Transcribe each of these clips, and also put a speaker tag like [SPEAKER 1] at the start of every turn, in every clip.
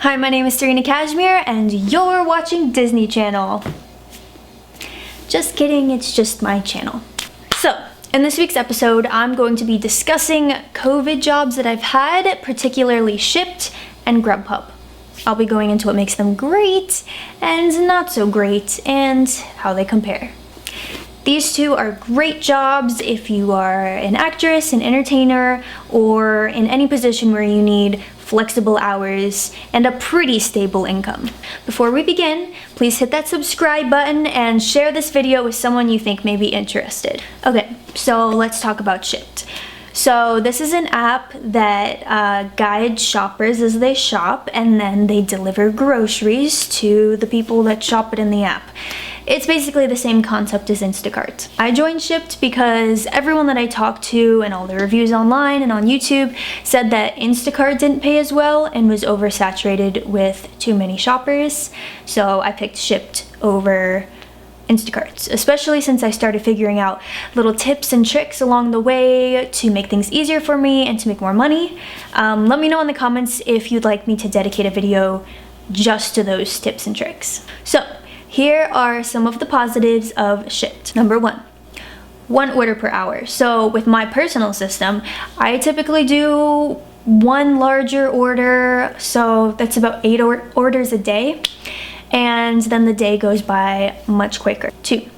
[SPEAKER 1] Hi, my name is Serena Kashmir and you're watching Disney Channel. Just kidding, it's just my channel. So, in this week's episode, I'm going to be discussing COVID jobs that I've had, particularly Shipt and Grubhub. I'll be going into what makes them great and not so great and how they compare. These two are great jobs if you are an actress, an entertainer, or in any position where you need flexible hours and a pretty stable income. Before we begin, please hit that subscribe button and share this video with someone you think may be interested. Okay, so let's talk about Shipt. So this is an app that guides shoppers as they shop, and then they deliver groceries to the people that shop it in the app. It's basically the same concept as Instacart. I joined Shipt because everyone that I talked to and all the reviews online and on YouTube said that Instacart didn't pay as well and was oversaturated with too many shoppers. So I picked Shipt over Instacart, especially since I started figuring out little tips and tricks along the way to make things easier for me and to make more money. Let me know in the comments if you'd like me to dedicate a video just to those tips and tricks. So here are some of the positives of Shipt. Number one order per hour. So with my personal system, I typically do one larger order, so that's about 8 orders a day. And then the day goes by much quicker. 2,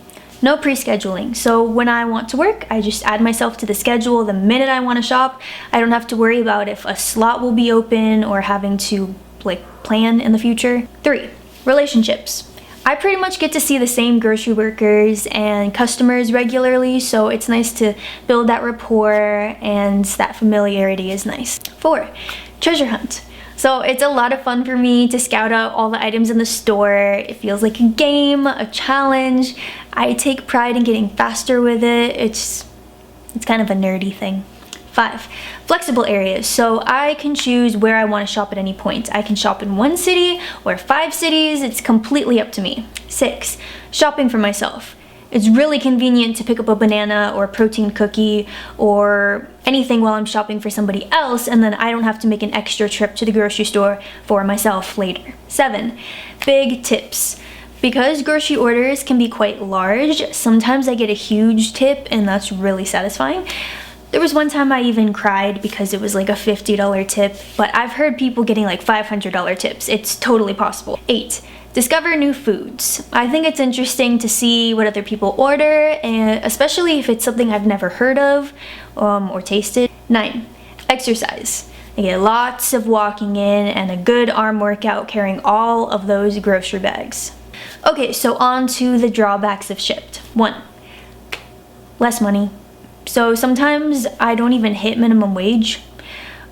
[SPEAKER 1] no pre-scheduling. So when I want to work, I just add myself to the schedule the minute I want to shop. I don't have to worry about if a slot will be open or having to plan in the future. 3, relationships. I pretty much get to see the same grocery workers and customers regularly, so it's nice to build that rapport, and that familiarity is nice. 4, treasure hunt. So it's a lot of fun for me to scout out all the items in the store. It feels like a game, a challenge. I take pride in getting faster with it. It's kind of a nerdy thing. 5, flexible areas. So I can choose where I want to shop at any point. I can shop in 1 city or 5 cities. It's completely up to me. 6, shopping for myself. It's really convenient to pick up a banana or a protein cookie or anything while I'm shopping for somebody else, and then I don't have to make an extra trip to the grocery store for myself later. 7, big tips. Because grocery orders can be quite large, sometimes I get a huge tip, and that's really satisfying. There was one time I even cried because it was like a $50 tip, but I've heard people getting like $500 tips. It's totally possible. 8, discover new foods. I think it's interesting to see what other people order, and especially if it's something I've never heard of or tasted. 9, exercise. I get lots of walking in and a good arm workout carrying all of those grocery bags. Okay, so on to the drawbacks of Shipt. 1, less money. So sometimes I don't even hit minimum wage.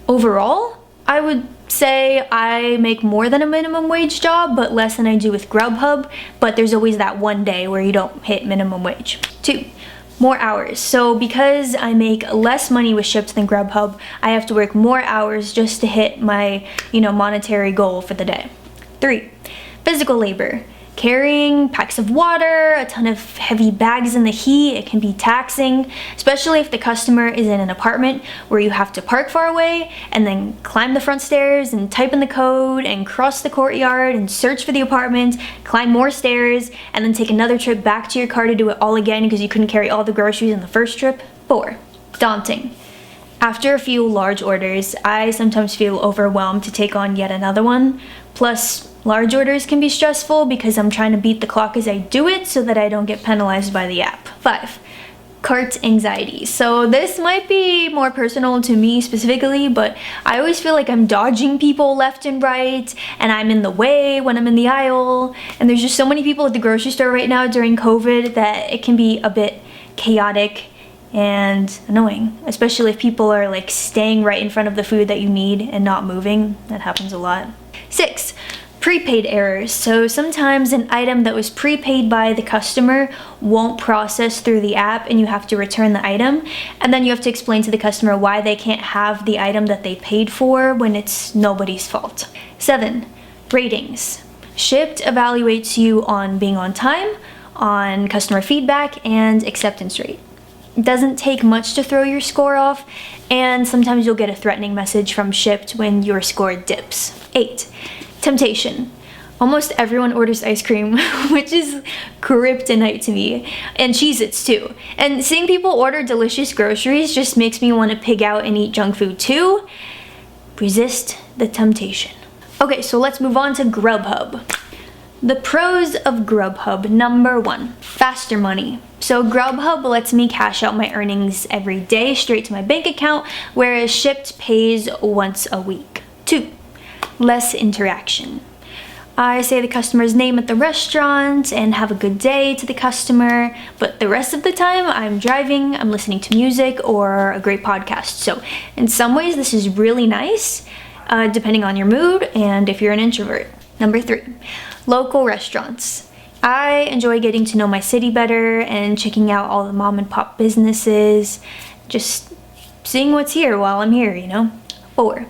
[SPEAKER 1] Overall, I would say I make more than a minimum wage job, but less than I do with Grubhub, but there's always that one day where you don't hit minimum wage. 2, more hours. So because I make less money with Shipt than Grubhub, I have to work more hours just to hit my, monetary goal for the day. 3, physical labor. Carrying packs of water, a ton of heavy bags in the heat, it can be taxing, especially if the customer is in an apartment where you have to park far away and then climb the front stairs and type in the code and cross the courtyard and search for the apartment, climb more stairs, and then take another trip back to your car to do it all again because you couldn't carry all the groceries in the first trip. 4, daunting. After a few large orders, I sometimes feel overwhelmed to take on yet another one. Plus, large orders can be stressful because I'm trying to beat the clock as I do it so that I don't get penalized by the app. 5, cart anxiety. So this might be more personal to me specifically, but I always feel like I'm dodging people left and right, and I'm in the way when I'm in the aisle. And there's just so many people at the grocery store right now during COVID that it can be a bit chaotic and annoying, especially if people are staying right in front of the food that you need and not moving. That happens a lot. 6, prepaid errors. So sometimes an item that was prepaid by the customer won't process through the app and you have to return the item, and then you have to explain to the customer why they can't have the item that they paid for when it's nobody's fault. 7, ratings. Shipt evaluates you on being on time, on customer feedback, and acceptance rate. It doesn't take much to throw your score off, and sometimes you'll get a threatening message from Shipt when your score dips. 8, Temptation. Almost everyone orders ice cream, which is kryptonite to me, and Cheez-Its too. And seeing people order delicious groceries just makes me want to pig out and eat junk food too. Resist the temptation. Okay, so let's move on to Grubhub. The pros of Grubhub. Number 1, faster money. So Grubhub lets me cash out my earnings every day straight to my bank account, whereas Shipt pays once a week. 2, less interaction. I say the customer's name at the restaurant and have a good day to the customer, but the rest of the time I'm driving, I'm listening to music or a great podcast. So in some ways this is really nice, depending on your mood and if you're an introvert. Number 3, local restaurants. I enjoy getting to know my city better and checking out all the mom and pop businesses, just seeing what's here while I'm here, you know? 4,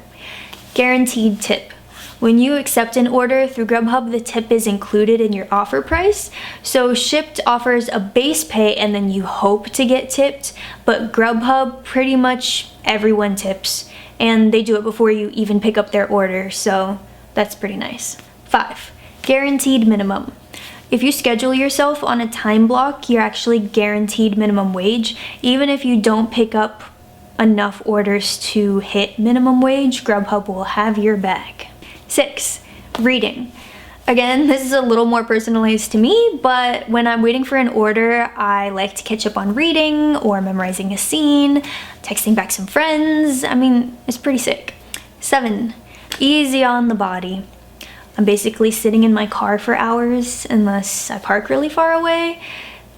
[SPEAKER 1] guaranteed tip. When you accept an order through Grubhub, the tip is included in your offer price. So Shipt offers a base pay and then you hope to get tipped, but Grubhub, pretty much everyone tips, and they do it before you even pick up their order, so that's pretty nice. 5, guaranteed minimum. If you schedule yourself on a time block, you're actually guaranteed minimum wage. Even if you don't pick up enough orders to hit minimum wage, Grubhub will have your back. 6, reading. Again, this is a little more personalized to me, but when I'm waiting for an order, I like to catch up on reading or memorizing a scene, texting back some friends. I mean, it's pretty sick. 7, easy on the body. I'm basically sitting in my car for hours unless I park really far away.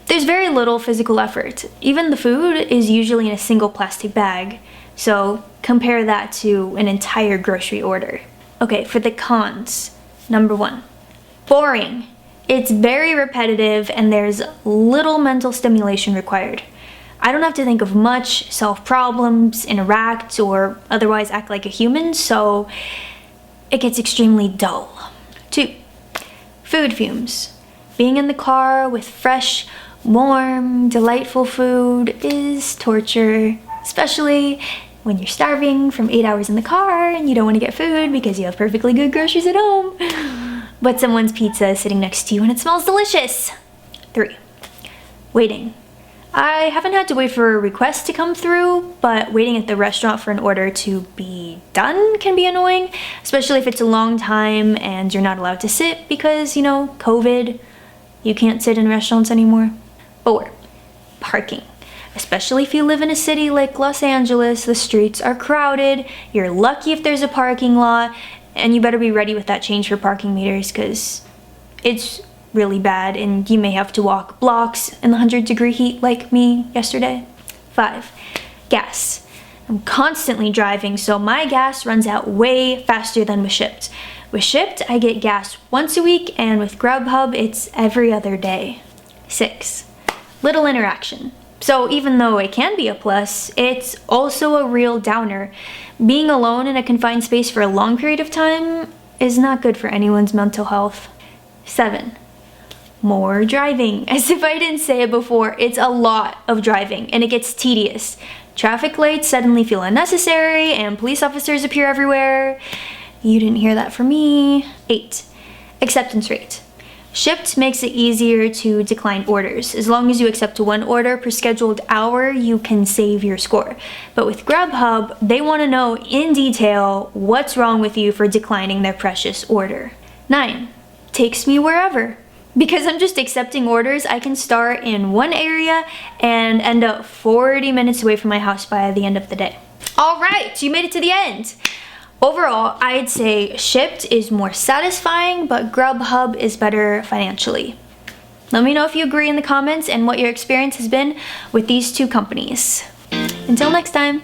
[SPEAKER 1] There's very little physical effort. Even the food is usually in a single plastic bag, so compare that to an entire grocery order. Okay, for the cons. Number 1, boring. It's very repetitive and there's little mental stimulation required. I don't have to think of much, solve problems, interact, or otherwise act like a human, so it gets extremely dull. 2, food fumes. Being in the car with fresh, warm, delightful food is torture, especially when you're starving from 8 hours in the car and you don't want to get food because you have perfectly good groceries at home, but someone's pizza is sitting next to you and it smells delicious. 3, waiting. I haven't had to wait for a request to come through, but waiting at the restaurant for an order to be done can be annoying, especially if it's a long time and you're not allowed to sit because, you know, COVID, you can't sit in restaurants anymore. 4, parking. Especially if you live in a city like Los Angeles, the streets are crowded, you're lucky if there's a parking lot, and you better be ready with that change for parking meters because it's really bad and you may have to walk blocks in the 100-degree heat like me yesterday. 5, gas. I'm constantly driving, so my gas runs out way faster than with Shipt. With Shipt, I get gas once a week, and with Grubhub, it's every other day. 6, little interaction. So even though it can be a plus, it's also a real downer. Being alone in a confined space for a long period of time is not good for anyone's mental health. 7, more driving. As if I didn't say it before, it's a lot of driving and it gets tedious. Traffic lights suddenly feel unnecessary and police officers appear everywhere. You didn't hear that from me. 8, acceptance rate. Shipt makes it easier to decline orders. As long as you accept 1 order per scheduled hour, you can save your score. But with Grubhub, they want to know in detail what's wrong with you for declining their precious order. 9, takes me wherever. Because I'm just accepting orders, I can start in one area and end up 40 minutes away from my house by the end of the day. All right, you made it to the end. Overall, I'd say Shipt is more satisfying, but Grubhub is better financially. Let me know if you agree in the comments and what your experience has been with these 2 companies. Until next time.